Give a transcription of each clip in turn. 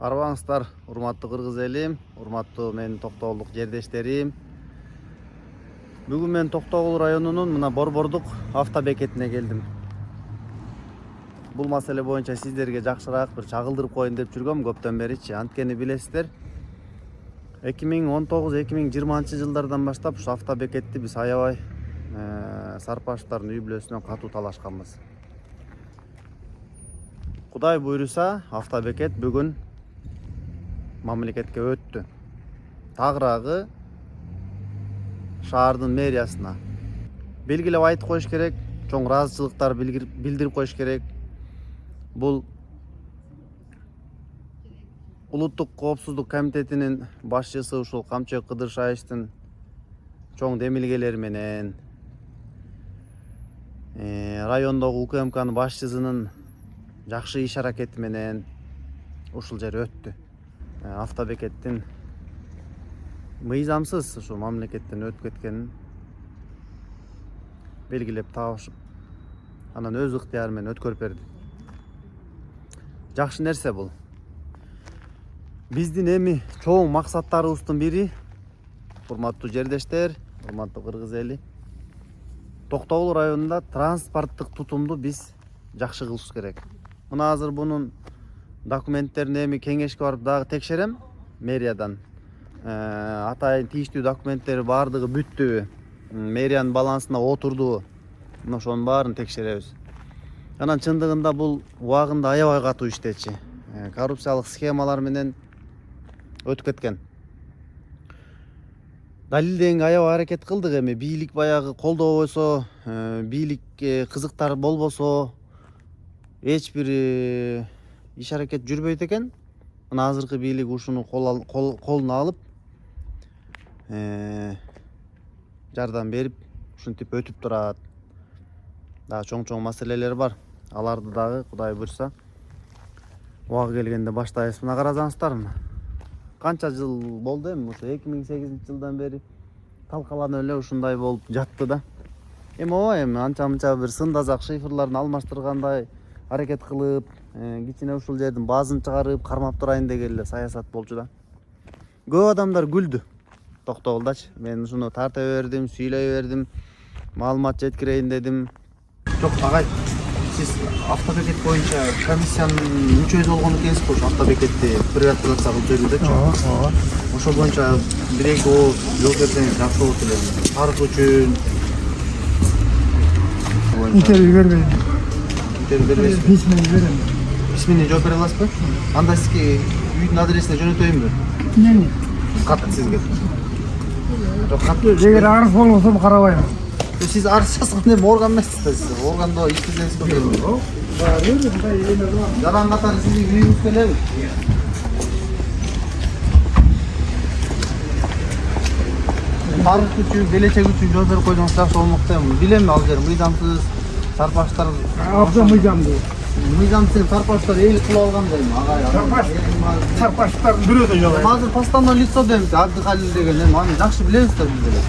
Арбаңыздар, урматтуу кыргыз элим, урматтуу менин токтогулдук жердештерим. Бүгүн мен Токтогул районунун мына Борбордук автобекетине келдим. Бул маселе боюнча сиздерге жакшыраак бир чагылдырып коеюн деп жүргөм көптөн беричи. Анткени билесиздер, 2019-2020 жылдардан баштап ушу автобекетти биз аябай сарпаштардын үй бүлөсүнөн катуу талашканбыз. Кудай буйруса, автобекет бүгүн мамлекетке өттү. Тагыраагы шаардын мэриясына. Белгилеп айтып коюш керек, чоң ыраазычылыктар билдирип коюш керек. Бул Улуттук коопсуздук комитетинин башчысы ушул Камчыбек Кыдыршаевдин чоң демилгелери менен, райондогу УКМКнын башчысынын жакшы иш аракети менен ушул жер өттү. Автобекеттин мыйзамсыз ушу мамлекеттен өтүп кеткенин белгилеп табышып, анан өз ыктыяры менен өткөрүп берди. Жакшы нерсе бул. Биздин эми чоң максаттарыбыздын бири, урматтуу жердештер, урматтуу кыргыз эли, Токтогул районунда транспорттук тутумду биз жакшы кылыш керек. Мына азыр бунун документтерин эми кеңешке барып дагы текшерем мэриядан. Атайын тийиштүү документтери баардыгы бүттүбү, мэриянын балансына отурдубу, мына ошонун баарын текшеребиз. Анан чындыгында бул убагында аябай катуу иштечи. Коррупциялык схемалар менен өтүп кеткен. Далилденге аябай аракет кылдык, эми бийлик баягы колдобосо, бийлик кызыктар болбосо, эч бир иш аракет жүрбөйт экен. Мына азыркы бийлик ушуну колуна алып, жардам берип, ушинтип өтүп турат. Дагы чоң маселелер бар. Аларды дагы Кудай буйруса убагы келгенде баштайбыз. Мына карасаңыздармы? Канча жыл болду эми, ушу 2008 жылдан бери талкаланып эле ушундай болуп жатты да. Эми ооба, эми анча-мынча бир сындазак шифрларын алмаштыргандай аракет кылып, кичине ушул жердин базын чыгарып, кармап турайын деген эле саясат болчу да. Көп адамдар күлдү Токтогулдачы. Мен ушуну тарта бердим, сүйлөй бердим, маалымат жеткирейин дедим. Жок, агай, сиз автобекет боюнча комиссиянын мүчөсү болгон экенсиз го, автобекетти приватизация кылып берүүдөчү. Ооба. Ошол боюнча бир-эки ооз жооп берсеңиз жакшы болот эле. Тарых үчүн. Интервью бербейм. Интервью бербейсизби? Письмени берем. Письмени жооп бере аласызбы? Анда сизге үйдүн адресине жөнөтөйүнбү? Эмне? Кат сизге. Жок, кат. Эгер арыз болбосо карабайм. Сиз арыз жазган эми орган эмессиз да, сиз органдо иштесеңиз болот. Жаран катары сиздин үйүңүзгө элеби? Тарых үчүн, келечек үчүн жооп берип койсоңуз жакшы болмок да. Билем ал жер мыйзамсыз сарпаштар. Абдан мыйзамдуу. Мыйзамсыз сарпаштар ээлик кылып алган да эми, агай. Сарпаштардын бирөө да жок. Азыр постоянно лицо дейм, Абдыкалил деген, эми аны жакшы билебиз да биз деле.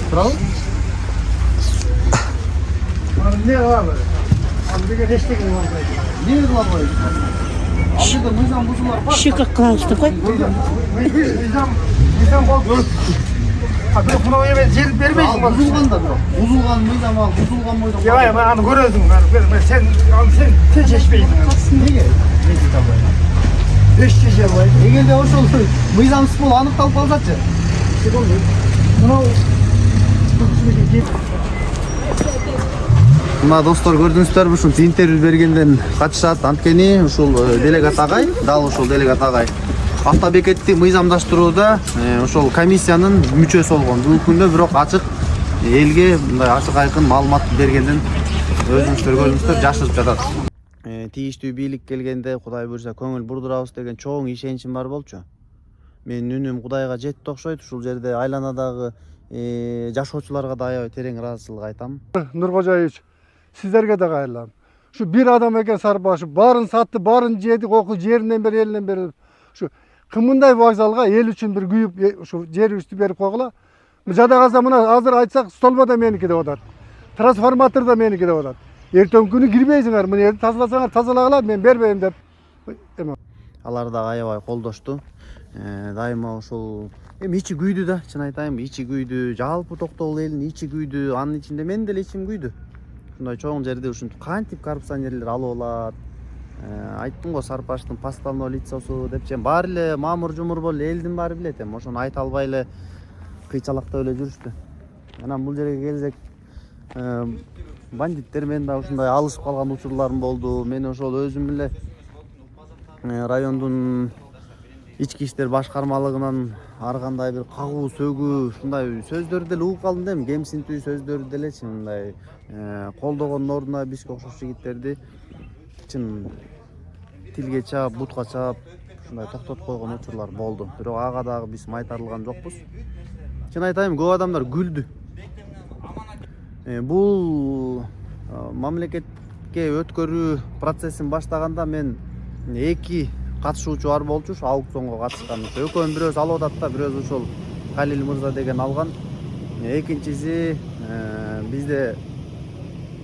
Туурабы? Не кылабы? Ал деген эчтеке кыла албайт. Эмне кыла албайт? Ал жерде мыйзам бузуулар бар. Шикак кылабыз деп кой. Мыйзам болду. А бирок мына эме жер бербейсиң Ал бузулган да бирок. Бузулган мыйзам, ал бузулган мыйзам. Жок, мен аны көрөсүң, аны сен чечпейсиң. Неге? Эч чече албайт. Эгерде ошол мыйзамсыз болуп аныкталып калсачы? Мына Мына достор, көрдүңүздөрбү, ушунча интервью бергенден качышат. Анткени ушул делегат агай, дал ушул делегат агай автобекетти мыйзамдаштырууда ошол комиссиянын мүчөсү болгон. Бүгүнкү күндө бирок ачык элге мындай ачык айкын маалымат бергенден өзүңүздөр көрдүңүздөр, жашырып жатат. Тийиштүү бийлик келгенде Кудай буйруса көңүл бурдурабыз деген чоң ишеничим бар болчу. Менин үнүм Кудайга жетти окшойт. Ушул жерде айланадагы жашоочуларга да аябай терең ыраазычылык айтам. Нуркожоевич, сиздерге да кайрылам. Ушу бир адам экен сарбашы, баарын сатты, баарын жеди, коку жеринен бери, элинен бери. Ушу кымындай вокзалга эл үчүн бир күйүп, ушу жерибизди берип койгула. Жадагаса мына азыр айтсак, столба да меники деп атат. Трансформатор да меники деп атат. Эртеңки күнү кирбейсиңер, мына жерди тазаласаңар тазалагыла, мен бербейм деп. Алар да аябай колдошту. Дайыма ушул эми ичи күйдү да, чын айтайынбы, ичи күйдү. Жалпы Токтогул элинин ичи күйдү. Анын ичинде мен деле ичим күйдү. Ушундай чоң жерди ушинтип кантип коррупционерлер алып алат. Айттым го, Сарпаштын подставной лицосу депчи. Баары эле мамур жумур болуп элдин баары билет. Эми ошону айта албай эле кыйчалактап эле жүрүштү. Анан бул жерге келсек, бандиттер менен да ушундай алышып калган учурларым болду. Мен ошол өзүм эле райондун ички иштер башкармалыгынан ар кандай бир кагуу сөгүү ушундай сөздөрдү деле угуп калдым да, эми кемсинтүү сөздөрдү делечи, мындай колдогондун ордуна бизге окшош жигиттерди чын тилге чаап, бутка чаап ушундай токтотуп койгон учурлар болду. Бирок ага дагы биз майтарылган жокпуз. Чын айтайын, көп адамдар күлдү. Бул мамлекетке өткөрүү процессин баштаганда мен эки катышуучу бар болчу, ушу аукционго катышкан. Экөөнүн бирөөсү алып атат да, бирөөсү ошол Халил мырза деген алган. Экинчиси бизде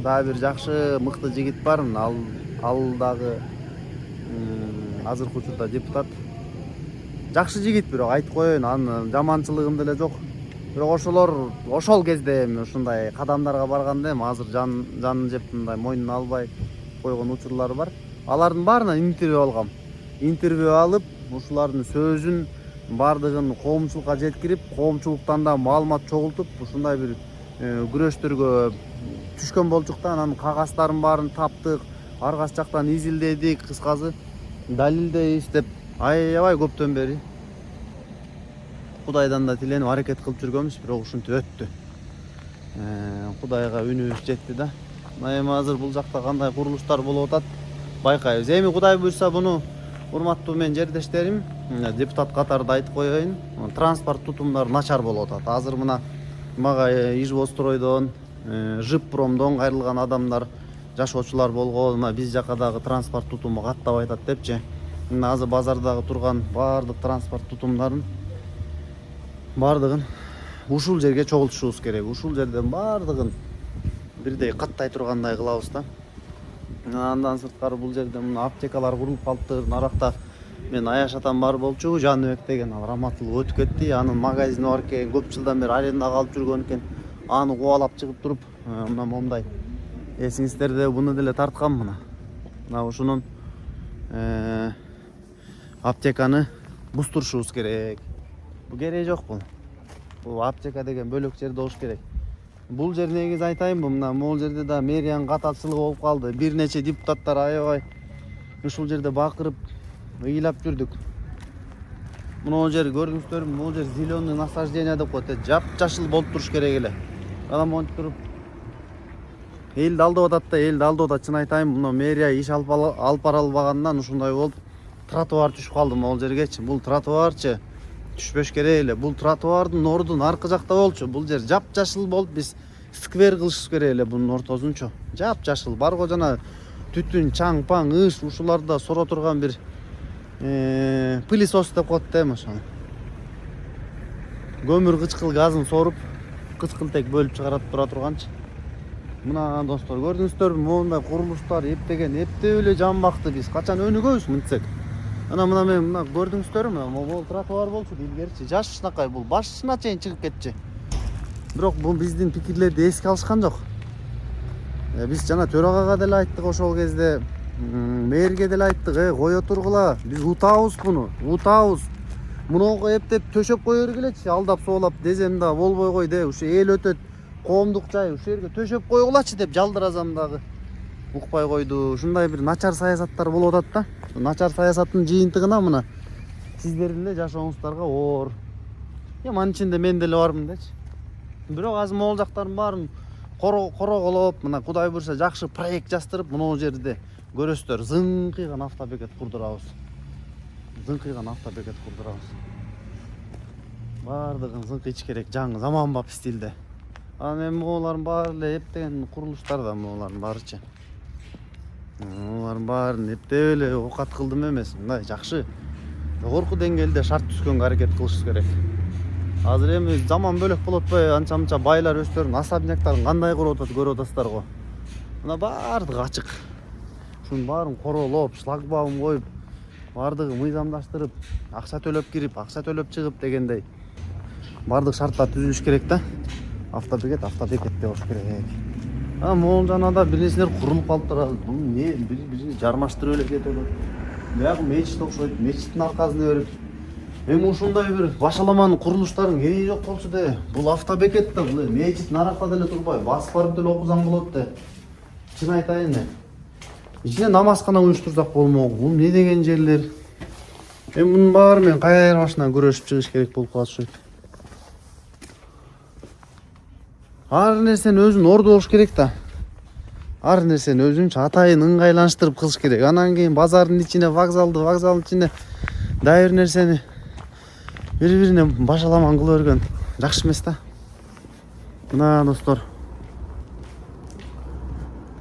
дагы бир жакшы мыкты жигит бар. Ал дагы азыркы учурда депутат. Жакшы жигит, бирок айтып коеюн, анын жаманчылыгым деле жок. Бирок ошолор ошол кезде эми ушундай кадамдарга барганда эми азыр жанын жеп мындай мойнуна албай койгон учурлары бар. Алардын баарынан интервью алгам. Интервью алып, ушулардын сөзүн бардыгын коомчулукка жеткирип, коомчулуктан да маалымат чогултуп, ушундай бир күрөштөргө түшкөн болчук да. Анан кагаздарын баарын таптык, ар кайсы жактан изилдедик, кыскасы далилде издеп аябай көптөн бери Кудайдан да тиленип аракет кылып жүргөнбүз, бирок ушинтип өттү. Кудайга үнүбүз жетти да. Эми азыр бул жакта кандай курулуштар болуп атат байкайбыз. Эми Кудай буйрса буну, урматтуу менин жердештерим, депутат катарында айтып коеюн, транспорт тутумдары начар болуп атат. Азыр мына мага Ижбостройдон, Жиппромдон кайрылган адамдар, жашоочулар болгон, мына биз жака дагы транспорт тутуму каттабай атат депчи. Мына азыр базардагы турган баардык транспорт тутумдарын бардыгын ушул жерге чогултушубуз керек. Ушул жерден бардыгын бирдей каттай тургандай кылабыз да. Андан сырткары бул жерде мына аптекалар курулуп калыптыр. Наракта мен Аяш атам бар болчу, Жаныбек деген, ал раматылып өтүп кетти. Анын магазини бар экен, көп жылдан бери арендага алып жүргөн экен. Аны кубалап чыгып туруп, мына момундай эсиңиздерде буну деле тарткам мына. Мына ушунун аптеканы бустурушубуз керек. Бул кереги жок бул. Бул аптека деген бөлөк жерде болуш керек. Бул жер негизи айтайынбы, мына могул жерде да мэриянын каталчылыгы болуп калды. Бир нече депутаттар аябай ушул жерде бакырып, ыйлап жүрдүк. Мына жер көрдүңүздөрбү, могул жер зеленый насаждение деп коет. Жап-жашыл болуп туруш керек эле. Анан монтип туруп элди алдап атат да, элди алдап атат. Чын айтайын, мына мэрия иш алып бара албагандан ушундай болуп тротуар түшүп калды могул жергечи. Бул тротуарчы түшпөш керек эле. Бул тротуардын ордун аркы жакта болчу. Бул жер жап-жашыл болуп, биз сквер кылышыбыз керек эле бунун ортосунчу. Жап-жашыл, барго жана түтүн, чаң-паң, ыш ушуларда соро турган бир пылесос деп коет да эми ошону. Көмүр кычкыл газын соруп, кычкылтек бөлүп чыгарат тура турганчы. Мына достор, көрдүңүздөрбү, моундай курулуштар эптеген, эптеп эле жамбакты биз качан өнүгөбүз мынтсек. Мына мен мына көрдүңүздөрбү, могул тротуар болчу илгеричи. Жашынакай бул башына чейин чыгып кетчи. Бирок бул биздин пикирлерди эске алышкан жок. Биз жана төрагага деле айттык ошол кезде, мэрге деле айттык, кое тургула, биз утабыз буну, утабыз. Мунуга эптеп төшөп кое бергилечи, алдап соолап дезем да болбой койду, ушу эл өтөт, коомдук жай, ушул жерге төшөп койгулачы деп жалдыразам дагы. Укпай койду. Ушундай бир начар саясаттар болуп атат да. Начар саясаттын жыйынтыгына мына сиздердин эле жашооңуздарга оор. Анын ичинде мен деле бармын дечи. Бирок азыр могул жактардын баарын короголоп, мына Кудай буйрса жакшы проект жаздырып, мына жерде көрөсүздөр, зыңкыйган автобекет курдурабыз. Зыңкыйган автобекет курдурабыз. Бардыгын зыңкыйч керек, жаңы заманбап стилде. Анан эми могулардын баары эле эптеген курулуштар да, могулардын баарычы. Олардын баарын эптеп эле окат кылдым эмес, мындай жакшы жогорку деңгээлде шарт түзгөнгө аракет кылышыбыз керек. Азыр эми заман бөлөк болуп атпайбы, анча-мынча байлар өздөрүнүн особняктарын кандай куруп атат көрүп атасыздар го. Мына баардыгы ачык. Ушунун баарын королоп, шлагбаум коюп, бардыгы мыйзамдаштырып, акча төлөп кирип, акча төлөп чыгып дегендей бардык шарттар түзүлүш керек да. Автобекет деп болуш керек. Могул жанада бир нерселер курулуп калып турат. Бул эмне бири жармаштырып эле кетип атат. Биягы мечит окшойт. Мечиттин аркасына берип эми ушундай бир башаламанын курулуштарын кереги жок болчу де. Бул автобекет да, бул мечит наракта деле турбай, басып барып деле окусаң болот де. Чын айтайын да. Ичине намазкана уюштурсак болмок. Бул эмне деген жерлер? Эми мунун баары мен кайра башынан күрөшүп чыгыш керек болуп калышат. Ар нерсени өзүнүн орду болуш керек да. Ар нерсени өзүнчө атайын ыңгайлаштырып кылыш керек. Анан кийин базардын ичине, вокзалдын ичине дайыр нерсени бири-бирине башаламан кыла берген жакшы эмес да. Мына достор.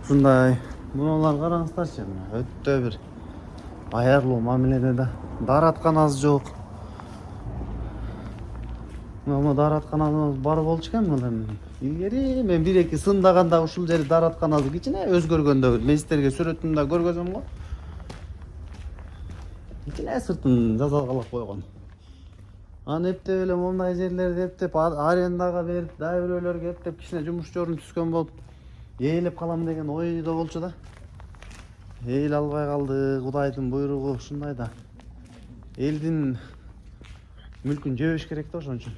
Ушундай мунулар караңыздарчы, өтө бир аярлуу мамиледе да. Дааратканасы жок. Мына дааратканабыз бар болчу экен мына. Илгери мен бир-эки сындаганда ушул жери дааратканасы кичине өзгөргөндө мен сиздерге сүрөтүндө көргөзөм го. Кичине сыртын жасалгалап койгон. Аны эптеп эле мондай жерлерди эптеп арендага берип, дагы бирөөлөргө эптеп кичине жумуш жорун түскөн болуп ээлеп калам деген ойдо болчу да. Ээле албай калды, Кудайдын буйругу ушундай да. Элдин мүлкүн жебеш керек да ошон үчүн.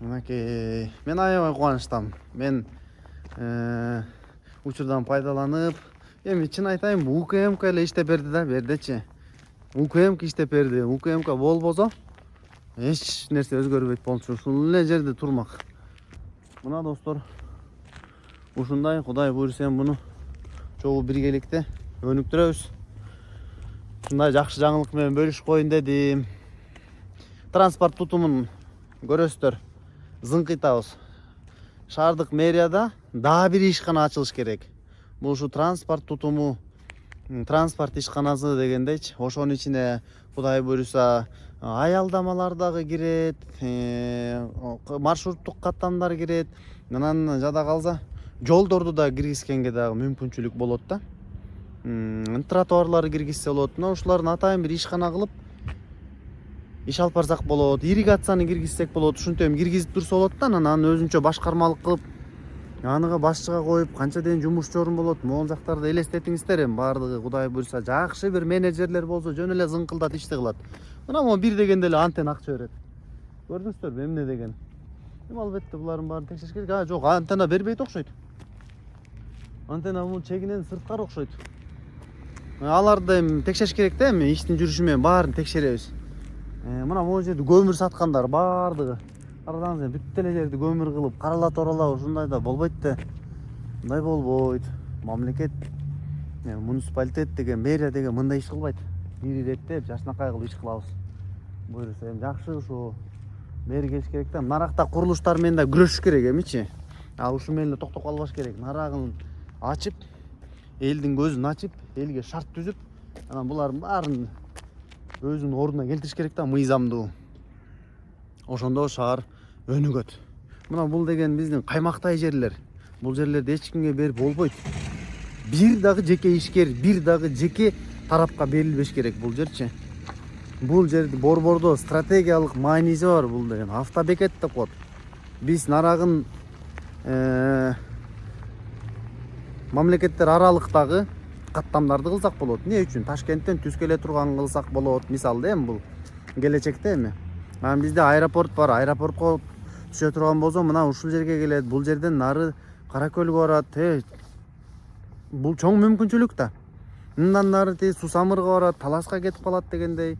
Мынакей, мен аябай кубанычтамын. Мен учурдан пайдаланып, эми чын айтайын, УКМК эле иштеп берди да, бердечи. УКМК иштеп берди. УКМК болбосо эч нерсе өзгөрбөйт болчу. Ушул эле жерде турмак. Мына достор, ушундай Кудай буйруса муну чогуу биргеликте өнүктүрөбүз. Ушундай жакшы жаңылык менен бөлүшүп коюн дедим. Транспорт тутумун көрөсүздөр. Зыңкыйтабыз. Шаардык мэрияда дагы бир ишкана ачылыш керек. Бул ушу транспорт тутуму, транспорт ишканасы дегендейчи. Ошонун ичине Кудай буйруса аялдамалар дагы кирет, маршруттук каттамдар кирет. Анан жада калса жолдорду да киргизгенге дагы мүмкүнчүлүк болот да. Тротуарларды киргизсе болот. Мына ушулардын атайын бир ишкана кылып иш алып барсак болот. Ирригацияны киргизсек болот. Ушинтип киргизип турса болот да. Анан өзүнчө башкармалык кылып, аныга башчыга коюп, канча ден жумуш жорун болот. Могул жактарды элестетиңиздер эми баардыгы Кудай буйруса жакшы бир менеджерлер болсо жөн эле зыңкылдат ишти кылат. Мына могу бир дегенде эле антен акча берет. Көрдүңүздөрбү эмне деген? Эми албетте булардын баарын текшериш керек. Жок, антенна бербейт окшойт. Антенна бул чегинен сырткары окшойт. Аларды эми текшериш керек да, эми иштин жүрүшү менен баарын текшеребиз. Мына могу жерде көмүр саткандар баардыгы. Карасаңыз, бүт эле жерди көмүр кылып, каралат оралап ушундай да болбойт да. Мындай болбойт. Мамлекет, муниципалитет деген, мэрия деген мындай иш кылбайт. Бир иреттеп, жашынакай кылып иш кылабыз. Буйруса эми жакшы ушу мэр келиш керек да. Наракта курулуштар менен да күрөшүш керек эмичи. Ушу менен эле токтоп калбаш керек. Нарагын ачып, элдин көзүн ачып, элге шарт түзүп, анан булардын баарын өзүнүн ордуна келтириш керек да, мыйзамдуу. Ошондо шаар өнүгөт. Мына бул деген биздин каймактай жерлер. Бул жерлерди эч кимге берип болбойт. Бир дагы жеке ишкер, бир дагы жеке тарапка берилбеш керек бул жерчи. Бул жерди борбордо стратегиялык мааниси бар бул деген. Автобекет деп коет. Биз нарагын мамлекеттер аралыктагы каттамдарды кылсак болот. Эмне үчүн? Ташкенттен түз келе турган кылсак болот. Мисалы эми бул келечекте эми. Анан бизде аэропорт бар. Аэропортко түшө турган болсо, мына ушул жерге келет. Бул жерден нары Каракөлгө барат. Бул чоң мүмкүнчүлүк да. Мындан нары Сусамырга барат, Таласка кетип калат дегендей.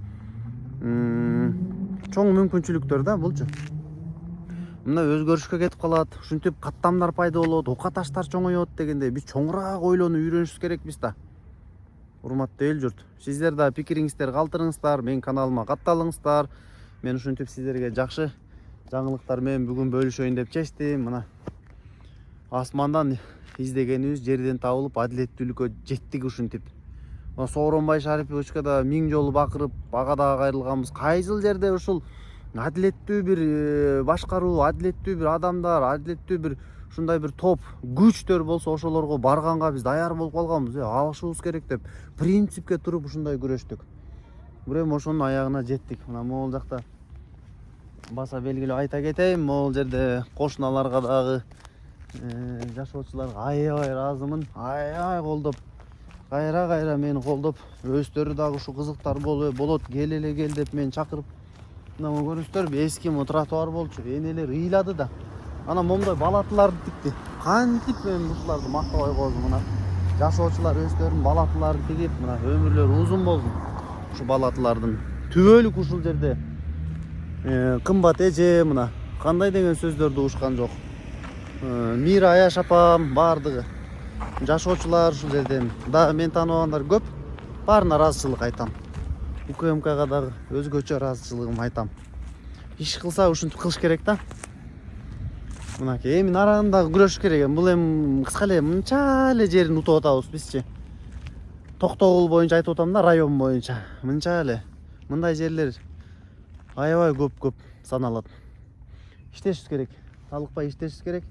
Чоң мүмкүнчүлүктөр да булчу. Мына өзгөрүшкө кетип калат. Ушинтип каттамдар пайда болот, ока таштар чоңойот дегендей. Биз чоңураак ойлонуп үйрөнүшүбүз керекпиз да. Урматтуу эл журт, сиздер да пикириңиздерди калтырыңыздар, менин каналыма катталыңыздар. Мен ушинтип сиздерге жакшы жаңылыктар менен бүгүн бөлүшөйүн деп чечтим. Мына асмандан издегенибиз жерден табылып, адилеттүүлүккө жеттик ушинтип. Сооронбай Шариповичке да 1000 жолу бакырып, ага да кайрылганбыз. Кайсыл жерде ушул адилеттүү бир башкаруу, адилеттүү бир адамдар, адилеттүү бир ушундай бир топ күчтөр болсо ошолорго барганга биз даяр болуп калганбыз. Алышыбыз керек деп принципке туруп ушундай күрөштүк. Бир эми ошонун аягына жеттик. Мына могул жакта баса белгилүү айта кетейин, могул жерде кошуналарга дагы жашоочуларга аябай ыраазымын. Аябай колдоп, кайра мени колдоп, өздөрү дагы ушу кызыктар болот, кел деп мени чакырып. Мына көрүңүздөр, эски тротуар болчу, энелер ыйлады да. Ана момундай балатыларды тикти. Кантип мен ушуларды мактабай коздум. Мына жашоочулар өздөрүнүн балатыларын тигип, мына өмүрлөрү узун болсун. Ушу балатылардын түбөлүк ушул жерде кымбат эже мына кандай деген сөздөрдү угушкан жок. Мира Аяш апам бардыгы жашоочулар ушул жерден дагы мен тааныбагандар көп. Баарына ыраазычылык айтам. УКМКга дагы өзгөчө ыраазычылыгымды айтам. Иш кылса ушинтип кылыш керек да. Мынакей эми нарагында күрөшүш керек. Бул эми кыска эле мынча эле жерин утуп атабыз бизчи. Токтогул боюнча айтып атам да, район боюнча. Мынча эле. Мындай жерлер аябай көп саналат. Иштешибиз керек. Талыкпай иштешибиз керек.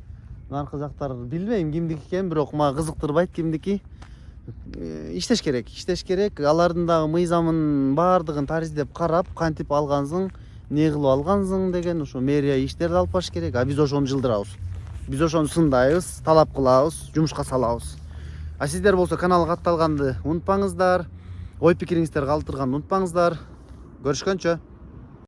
Наркы жактар билбейм кимдики экен, бирок мага кызыктырбайт кимдики. Иштеш керек. Алардын дагы мыйзамын баардыгын тариздеп карап, кантип алгансың, не кылып алгансың деген ушу мэрия иштерди алып барыш керек. А биз ошону жылдырабыз. Биз ошону сындайбыз, талап кылабыз, жумушка салабыз. А сиздер болсо каналга катталганды унутпаңыздар. Ой пикириңиздерди калтырганды унутпаңыздар. Көрүшкөнчө.